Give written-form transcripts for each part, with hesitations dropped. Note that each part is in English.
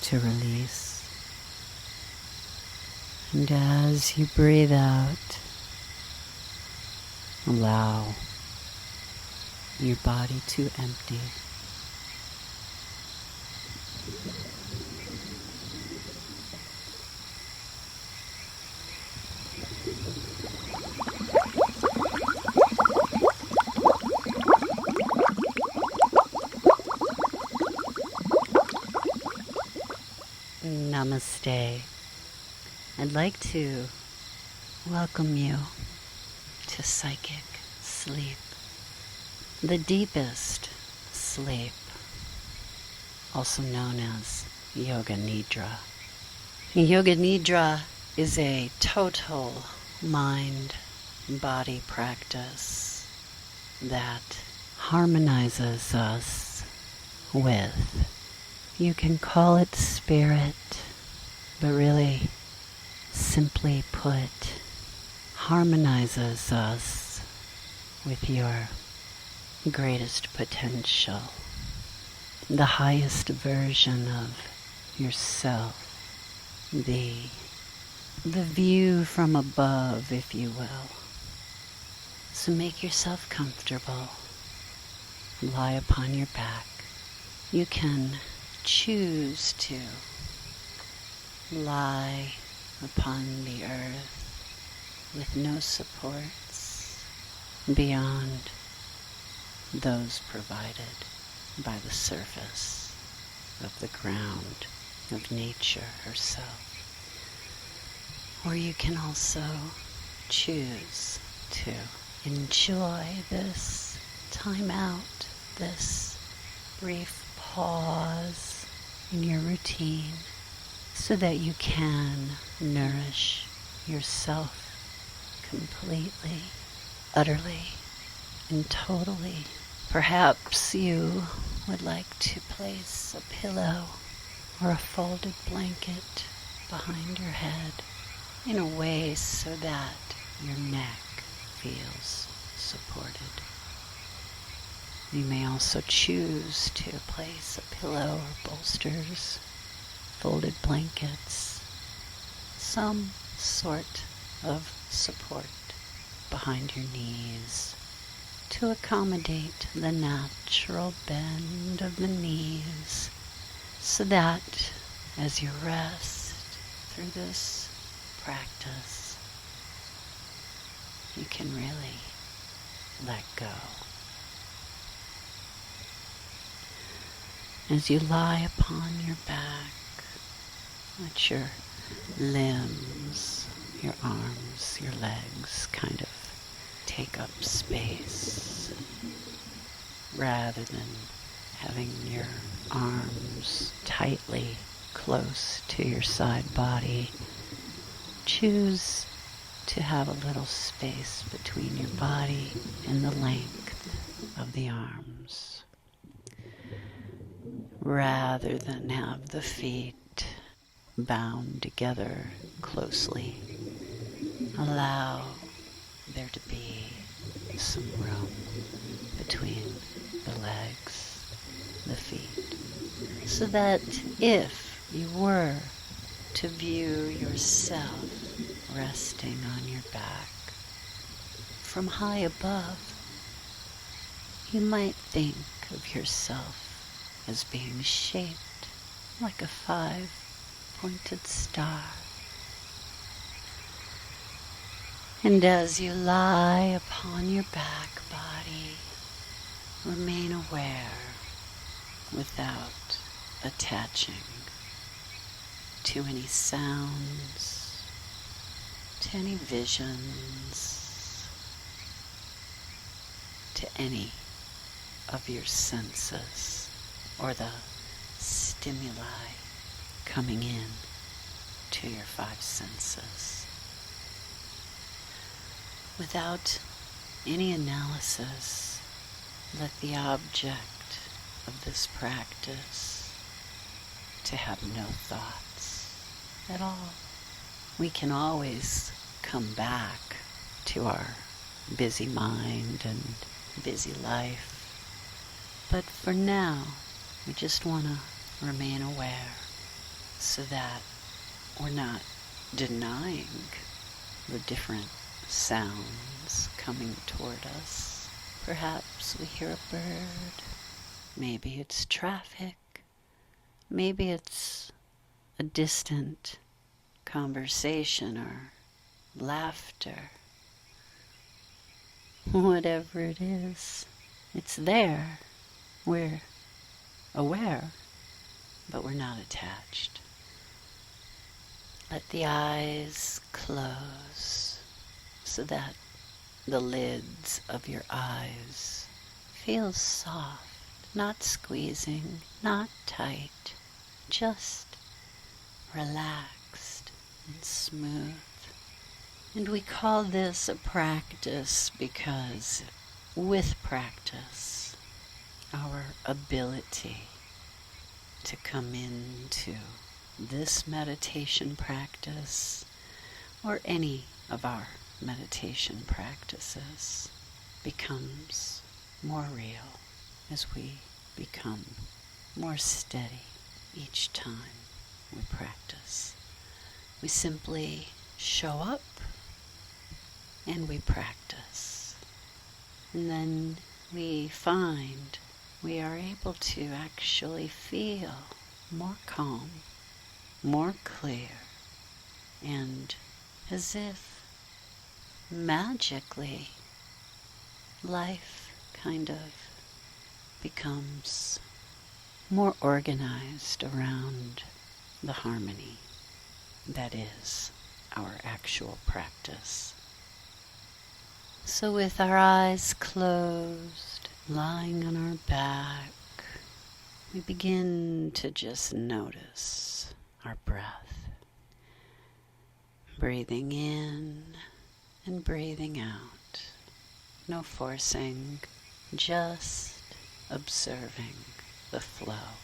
to release. And as you breathe out, allow your body to empty. Namaste. I'd like to welcome you to psychic sleep, the deepest sleep, also known as Yoga Nidra. Yoga Nidra is a total mind-body practice that harmonizes us with, you can call it spirit, but really, simply put, harmonizes us with your greatest potential, the highest version of yourself, the view from above, if you will. So make yourself comfortable. Lie upon your back. You can choose to lie upon the earth with no supports beyond those provided by the surface of the ground of nature herself. Or you can also choose to enjoy this time out, this brief pause in your routine, so that you can nourish yourself completely, utterly, and totally. Perhaps you would like to place a pillow or a folded blanket behind your head in a way so that your neck feels supported. You may also choose to place a pillow or bolsters, folded blankets, some sort of support behind your knees to accommodate the natural bend of the knees, so that as you rest through this practice, you can really let go. As you lie upon your back, let your limbs, your arms, your legs kind of take up space, rather than having your arms tightly close to your side body. Choose to have a little space between your body and the length of the arms, rather than have the feet bound together closely. Allow there to be some room between the legs, the feet, so that if you were to view yourself resting on your back from high above, you might think of yourself as being shaped like a 5-pointed star. And as you lie upon your back body, remain aware without attaching to any sounds, to any visions, to any of your senses or the stimuli coming in to your 5 senses. Without any analysis, let the object of this practice to have no thoughts at all. We can always come back to our busy mind and busy life, but for now, we just want to remain aware so that we're not denying the different sounds coming toward us. Perhaps we hear a bird. Maybe it's traffic. Maybe it's a distant conversation or laughter. Whatever it is, it's there. We're aware, but we're not attached. Let the eyes close so that the lids of your eyes feel soft, not squeezing, not tight, just relaxed and smooth. And we call this a practice because with practice, our ability to come into this meditation practice or any of our meditation practices becomes more real as we become more steady each time we practice. We simply show up and we practice. And then we find we are able to actually feel more calm, more clear, and as if magically life kind of becomes more organized around the harmony that is our actual practice. So with our eyes closed, lying on our back, we begin to just notice our breath. Breathing in and breathing out. No forcing, just observing the flow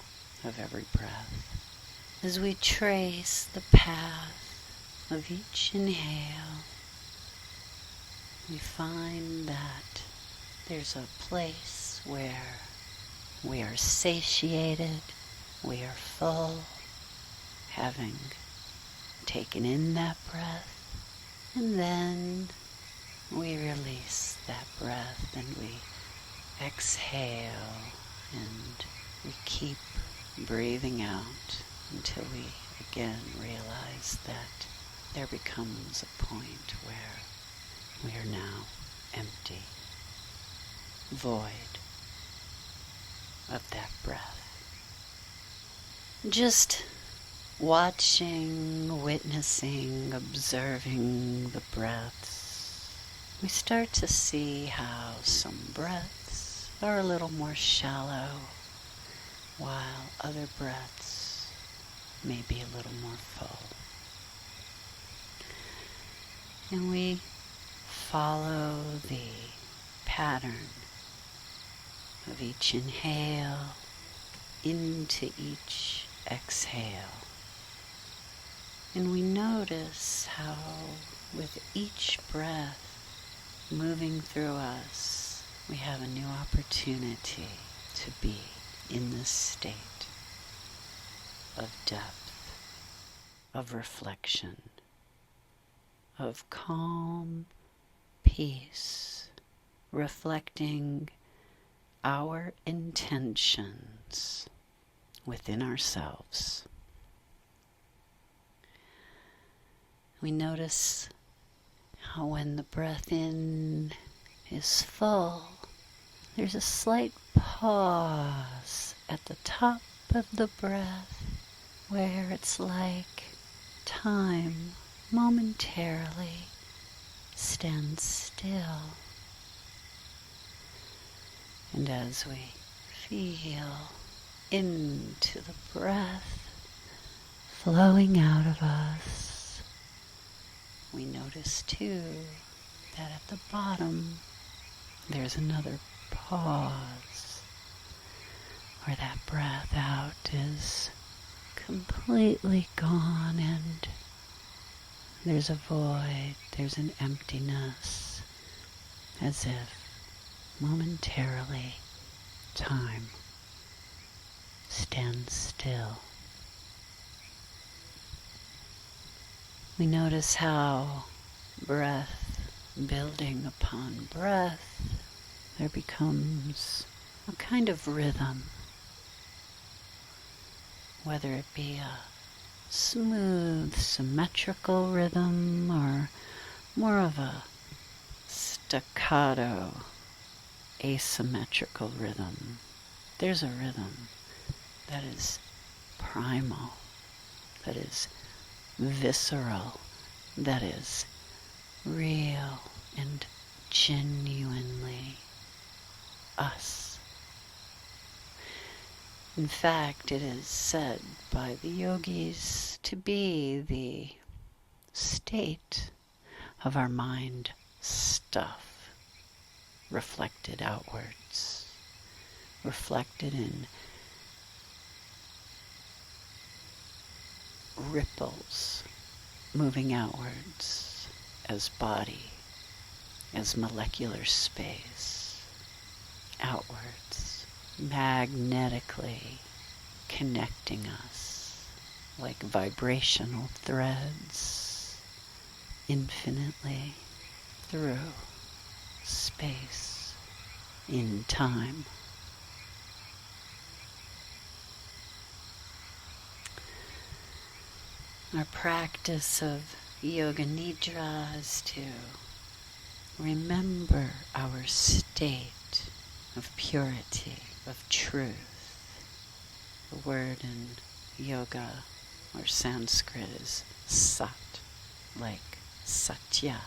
of every breath. As we trace the path of each inhale, we find that there's a place where we are satiated, we are full, having taken in that breath, and then we release that breath and we exhale and we keep breathing out until we again realize that there becomes a point where we are now empty, void of that breath. Just watching, witnessing, observing the breaths, we start to see how some breaths are a little more shallow, while other breaths may be a little more full. And we follow the pattern of each inhale into each exhale. And we notice how with each breath moving through us, we have a new opportunity to be in this state of depth, of reflection, of calm peace, reflecting our intentions within ourselves. We notice how when the breath in is full, there's a slight pause at the top of the breath where it's like time momentarily stands still. And as we feel into the breath flowing out of us, we notice too that at the bottom there's another pause where that breath out is completely gone and there's a void, there's an emptiness, as if momentarily time stands still. We notice how breath building upon breath, there becomes a kind of rhythm, whether it be a smooth, symmetrical rhythm or more of a staccato, asymmetrical rhythm. There's a rhythm that is primal, that is visceral, that is real and genuinely us. In fact, it is said by the yogis to be the state of our mind stuff reflected outwards, reflected in ripples moving outwards as body, as molecular space, outwards, magnetically connecting us like vibrational threads infinitely through space in time. Our practice of Yoga Nidra is to remember our state of purity, of truth. The word in yoga or Sanskrit is sat, like satya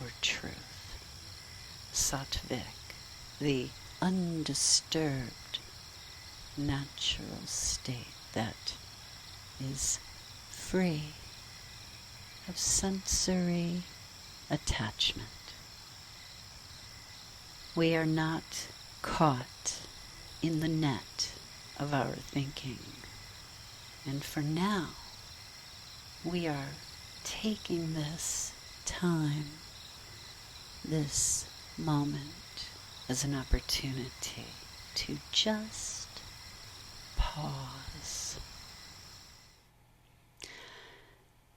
or truth. Sattvic, the undisturbed natural state that is free of sensory attachment. We are not caught in the net of our thinking. And for now, we are taking this time, this moment, as an opportunity to just pause,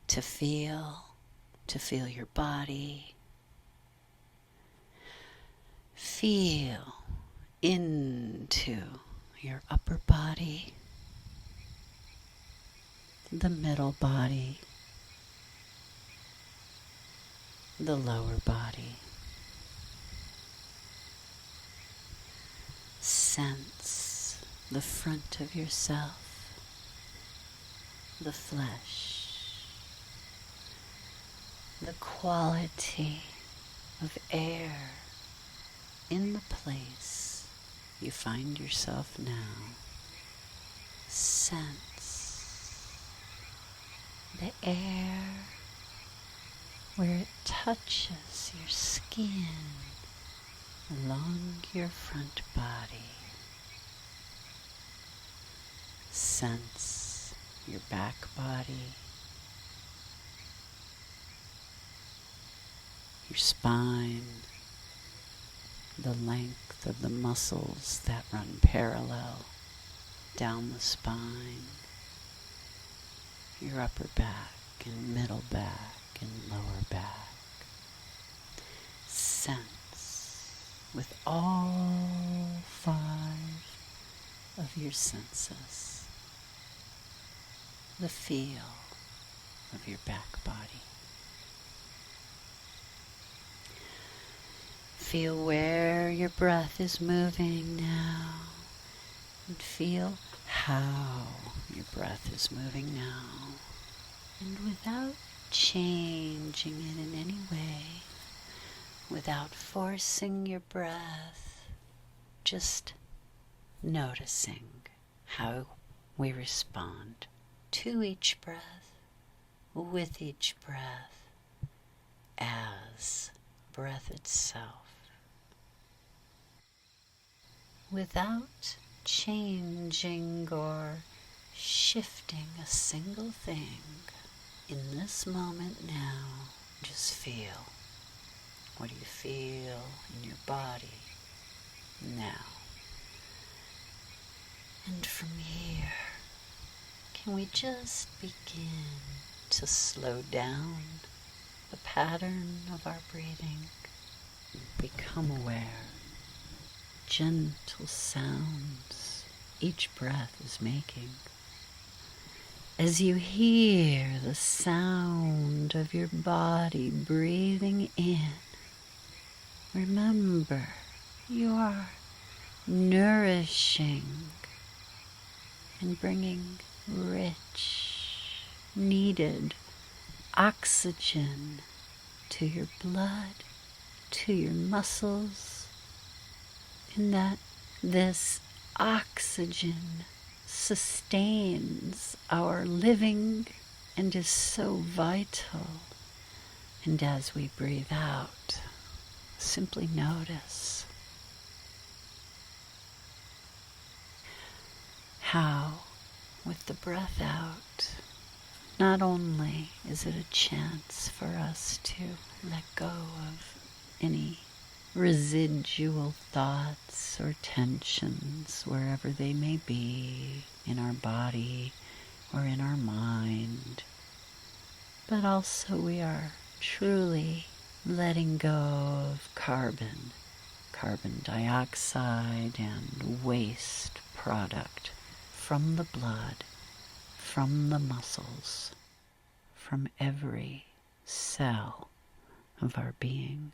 to feel your body, feel into your upper body, the middle body, the lower body. Sense the front of yourself, the flesh, the quality of air in the place you find yourself now. Sense the air where it touches your skin along your front body. Sense your back body, your spine, the length of the muscles that run parallel down the spine, your upper back and middle back and lower back. Sense with all 5 of your senses the feel of your back body. Feel where your breath is moving now, and feel how your breath is moving now. And without changing it in any way, without forcing your breath, just noticing how we respond to each breath, with each breath, as breath itself. Without changing or shifting a single thing, in this moment now, just feel. What do you feel in your body now? And from here, can we just begin to slow down the pattern of our breathing. Become aware. Gentle sounds each breath is making. As you hear the sound of your body breathing in, remember you are nourishing and bringing rich, needed oxygen to your blood, to your muscles, and that this oxygen sustains our living and is so vital. And as we breathe out, simply notice how, with the breath out, not only is it a chance for us to let go of any residual thoughts or tensions wherever they may be in our body or in our mind, but also we are truly letting go of carbon dioxide and waste product from the blood, from the muscles, from every cell of our being.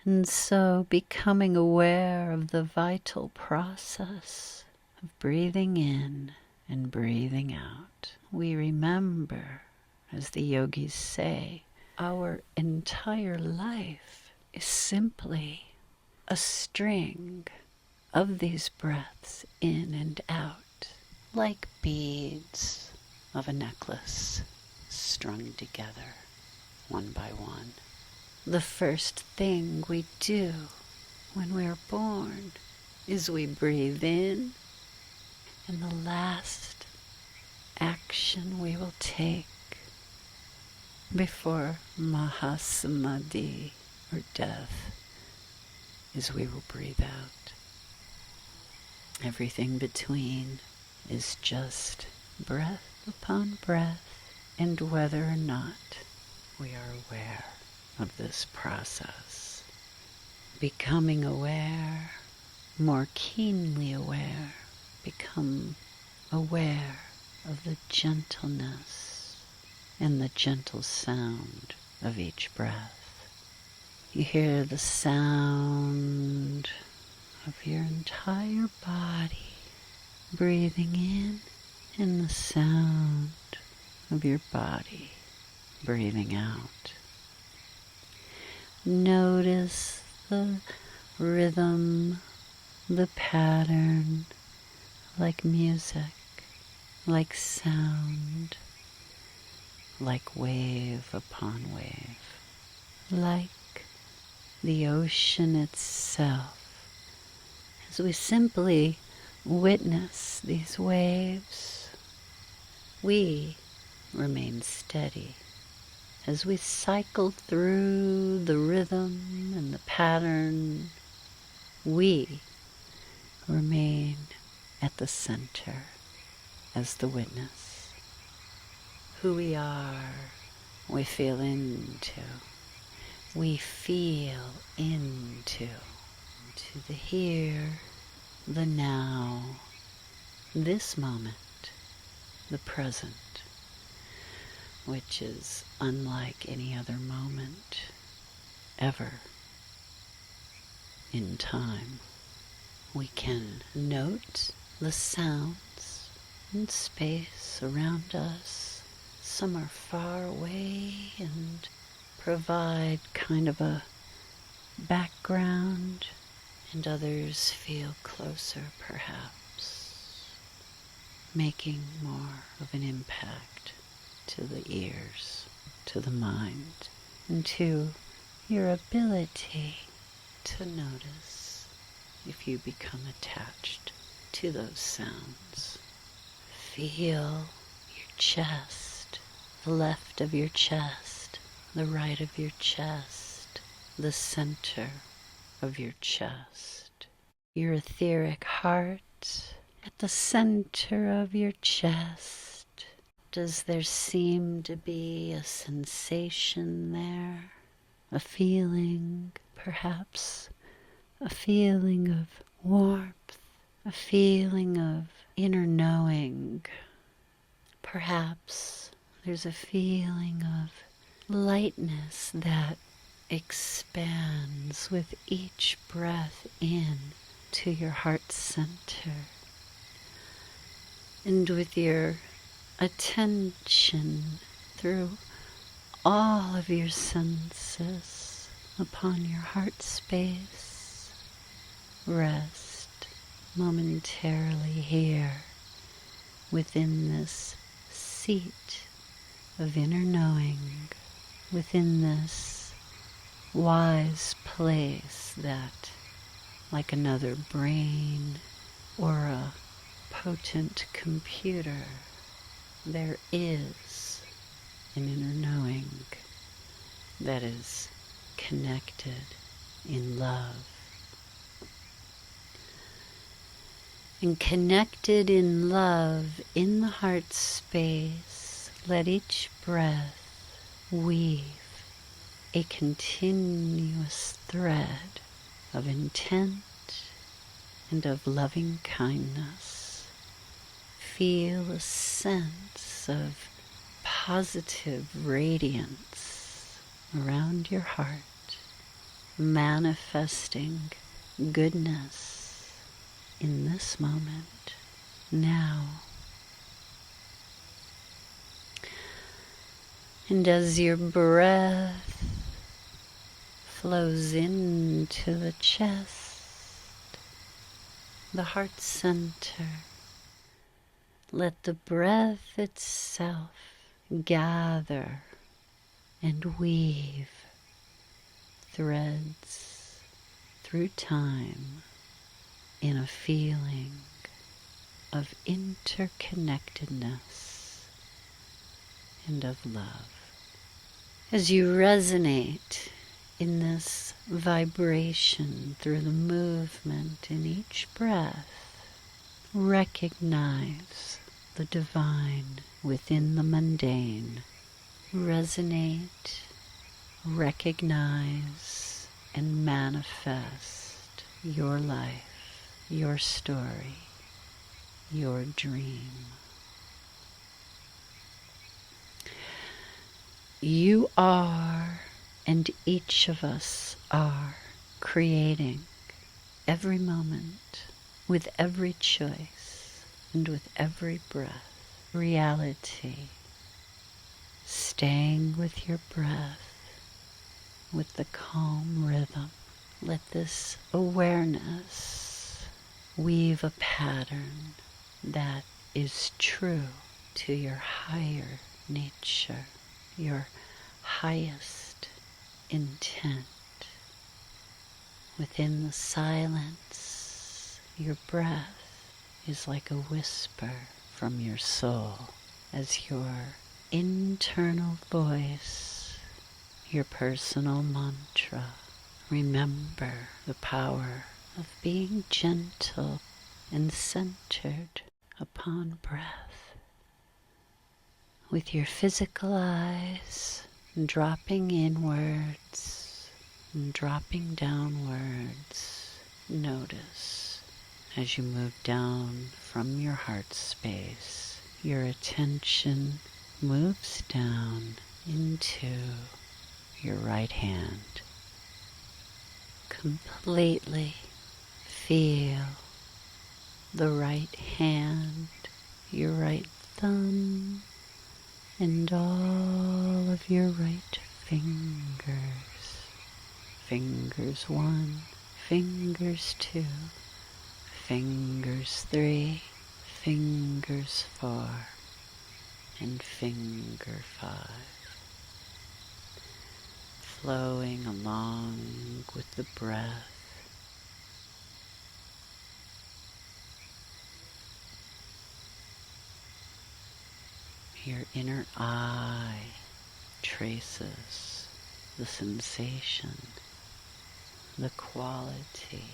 And so becoming aware of the vital process of breathing in and breathing out, we remember, as the yogis say, our entire life is simply a string of these breaths in and out, like beads of a necklace strung together one by one. The first thing we do when we are born is we breathe in, and the last action we will take before Mahasamadhi, or death, is we will breathe out. Everything between is just breath upon breath, and whether or not we are aware of this process. Becoming aware, more keenly aware, become aware of the gentleness and the gentle sound of each breath. You hear the sound of your entire body breathing in, and the sound of your body breathing out. Notice the rhythm, the pattern, like music, like sound, like wave upon wave, like the ocean itself. As we simply witness these waves, we remain steady. As we cycle through the rhythm and the pattern, we remain at the center as the witness. Who we are, we feel into. We feel into the here, the now, this moment, the present, which is unlike any other moment ever in time. We can note the sounds in space around us. Some are far away and provide kind of a background, and others feel closer perhaps, making more of an impact to the ears, to the mind, and to your ability to notice if you become attached to those sounds. Feel your chest, the left of your chest, the right of your chest, the center of your chest, your etheric heart at the center of your chest, Does there seem to be a sensation there? A feeling, perhaps? A feeling of warmth? A feeling of inner knowing? Perhaps there's a feeling of lightness that expands with each breath in to your heart center. And with your attention through all of your senses upon your heart space, rest momentarily here within this seat of inner knowing, within this wise place that, like another brain or a potent computer, there is an inner knowing that is connected in love. And connected in love in the heart space, let each breath weave a continuous thread of intent and of loving kindness. Feel a sense of positive radiance around your heart, manifesting goodness in this moment, now. And as your breath flows into the chest, the heart center, let the breath itself gather and weave threads through time in a feeling of interconnectedness and of love. As you resonate in this vibration through the movement in each breath, recognize the divine within the mundane. Resonate, recognize, and manifest your life, your story, your dream. You are, and each of us are, creating every moment, with every choice, and with every breath, reality. Staying with your breath, with the calm rhythm. Let this awareness weave a pattern that is true to your higher nature, your highest intent. Within the silence, your breath is like a whisper from your soul as your internal voice, your personal mantra. Remember the power of being gentle and centered upon breath. With your physical eyes dropping inwards and dropping downwards, notice as you move down from your heart space, your attention moves down into your right hand. Completely feel the right hand, your right thumb, and all of your right fingers. Fingers 1, fingers 2, fingers 3, fingers 4, and finger 5. Flowing along with the breath. Your inner eye traces the sensation, the quality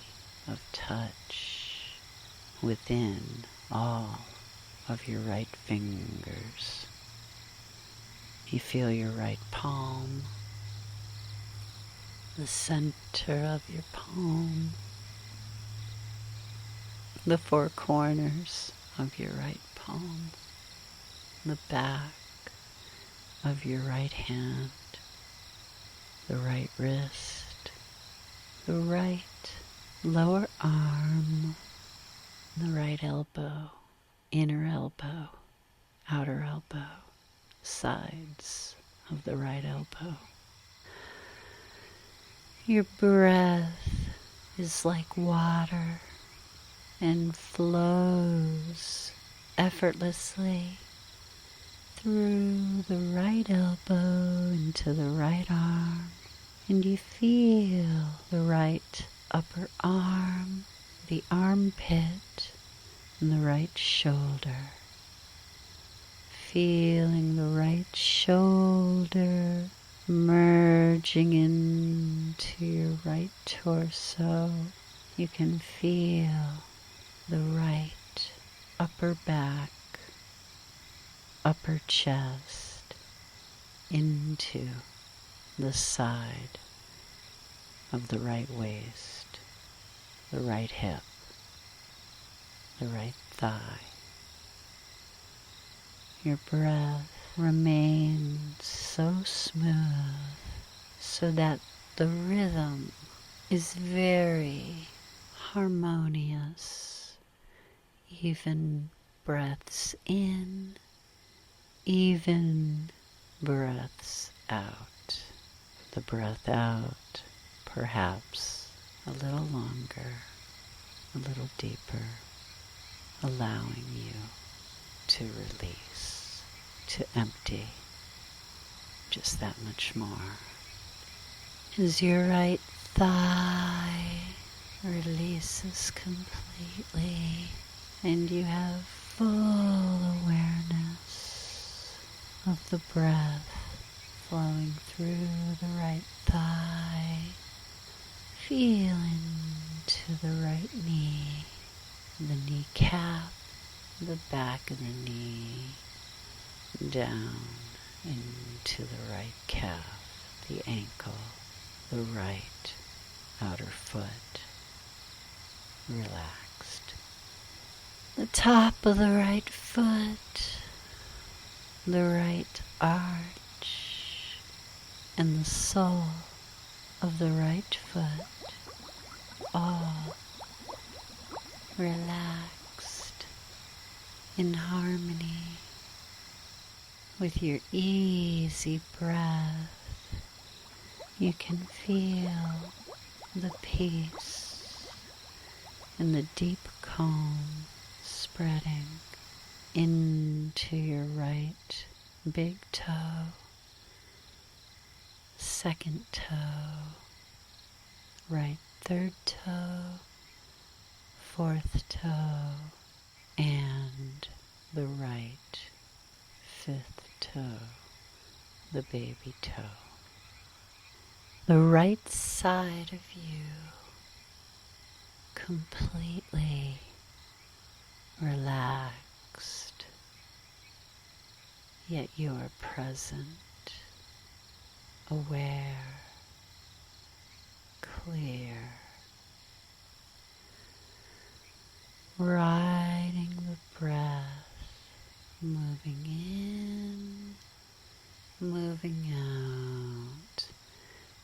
of touch within all of your right fingers. You feel your right palm, the center of your palm, the four corners of your right palm, the back of your right hand, the right wrist, the right lower arm, the right elbow, inner elbow, outer elbow, sides of the right elbow. Your breath is like water and flows effortlessly through the right elbow into the right arm, and you feel the right upper arm, the armpit, and the right shoulder. Feeling the right shoulder merging into your right torso. You can feel the right upper back, upper chest into the side of the right waist, the right hip, the right thigh. Your breath remains so smooth so that the rhythm is very harmonious. Even breaths in, even breaths out. The breath out, perhaps a little longer, a little deeper, allowing you to release, to empty just that much more. As your right thigh releases completely and you have full awareness of the breath flowing through the right thigh, feel into the right knee, the kneecap, the back of the knee, down into the right calf, the ankle, the right outer foot, relaxed. The top of the right foot, the right arch, and the sole of the right foot, all relaxed in harmony with your easy breath. You can feel the peace and the deep calm spreading into your right big toe, second toe, right third toe, fourth toe, and the right fifth toe, the baby toe. The right side of you completely relaxed, yet you are present, aware, clear, riding the breath, moving in, moving out,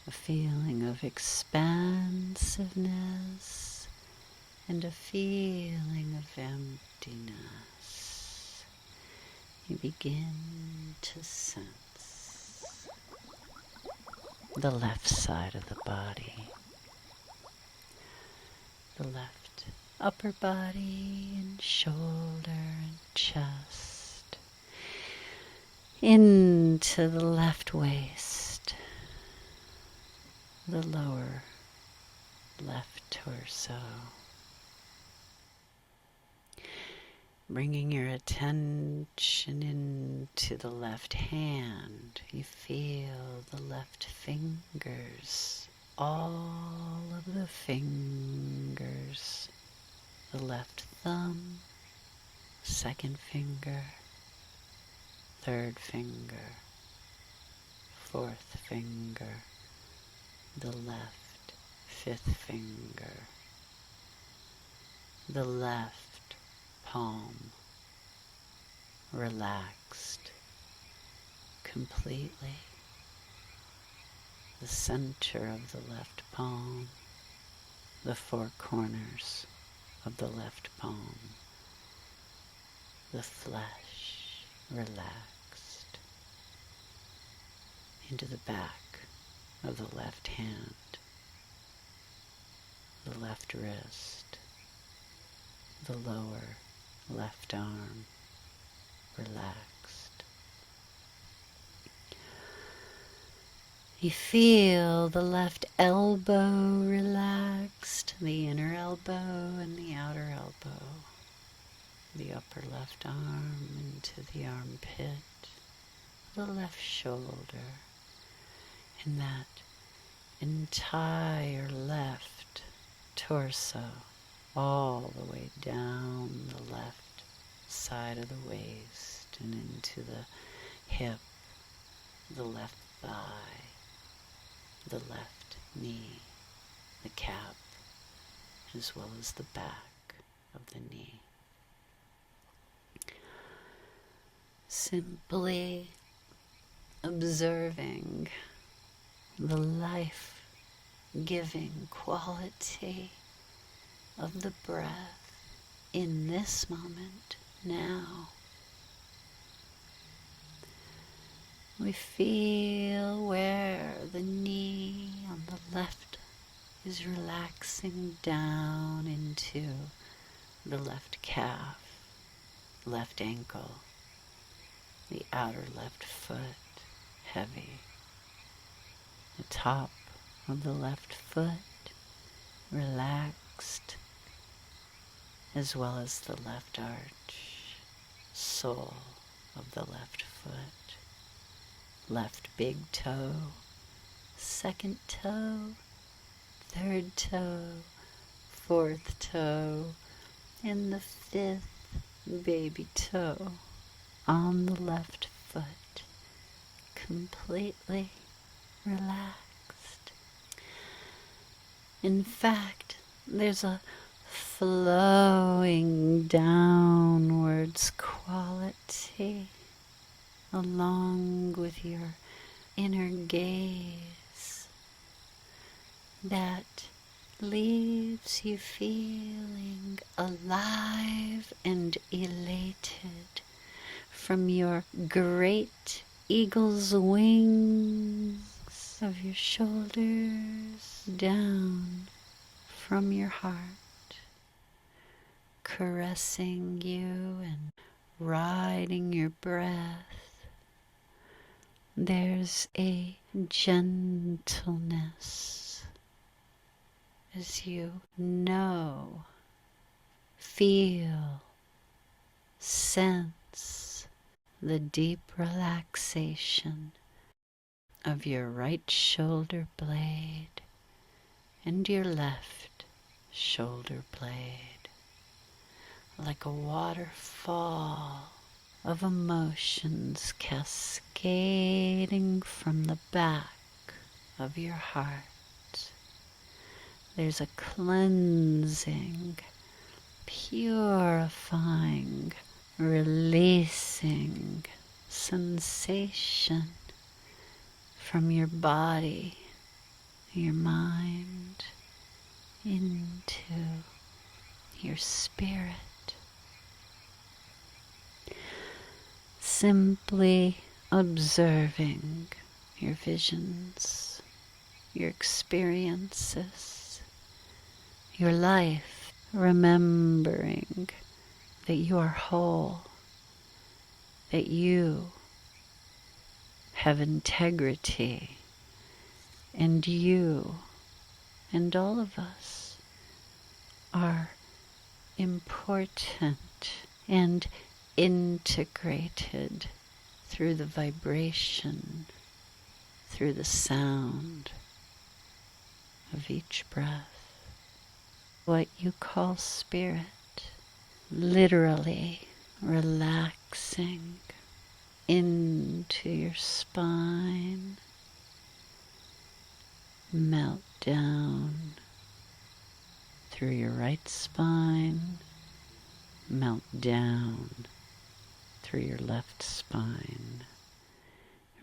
a feeling of expansiveness and a feeling of emptiness. You begin to sense the left side of the body, the left upper body and shoulder and chest, into the left waist, the lower left torso. Bringing your attention into the left hand, you feel the left fingers, all of the fingers, the left thumb, second finger, third finger, fourth finger, the left fifth finger, the left palm relaxed completely, the center of the left palm, the four corners of the left palm, the flesh relaxed into the back of the left hand, the left wrist, the lower left arm relaxed. You feel the left elbow relaxed, the inner elbow and the outer elbow, the upper left arm into the armpit, the left shoulder, and that entire left torso all the way down the left side of the waist and into the hip, the left thigh, the left knee, the calf, as well as the back of the knee. Simply observing the life-giving quality of the breath in this moment now. We feel where the knee on the left is relaxing down into the left calf, left ankle, the outer left foot heavy, the top of the left foot relaxed, as well as the left arch, sole of the left foot, left big toe, second toe, third toe, fourth toe, and the fifth baby toe on the left foot, completely relaxed. In fact, there's a flowing downwards quality along with your inner gaze that leaves you feeling alive and elated from your great eagle's wings of your shoulders down from your heart, caressing you and riding your breath. There's a gentleness as you know, feel, sense the deep relaxation of your right shoulder blade and your left shoulder blade, like a waterfall of emotions cascading from the back of your heart. There's a cleansing, purifying, releasing sensation from your body, your mind, into your spirit. Simply observing your visions, your experiences, your life, remembering that you are whole, that you have integrity, and you and all of us are important and integrated through the vibration, through the sound of each breath. What you call spirit, literally relaxing into your spine, Melt down through your right spine, melt down through your left spine.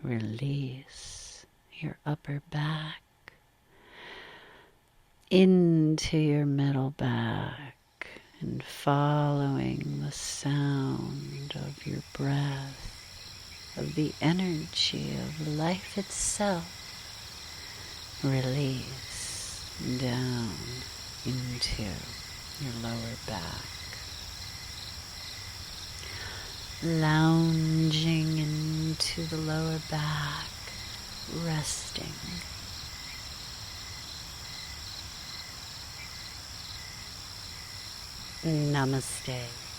Release your upper back into your middle back, and following the sound of your breath, of the energy of life itself, release down into your lower back. Lounging into the lower back, resting. Namaste.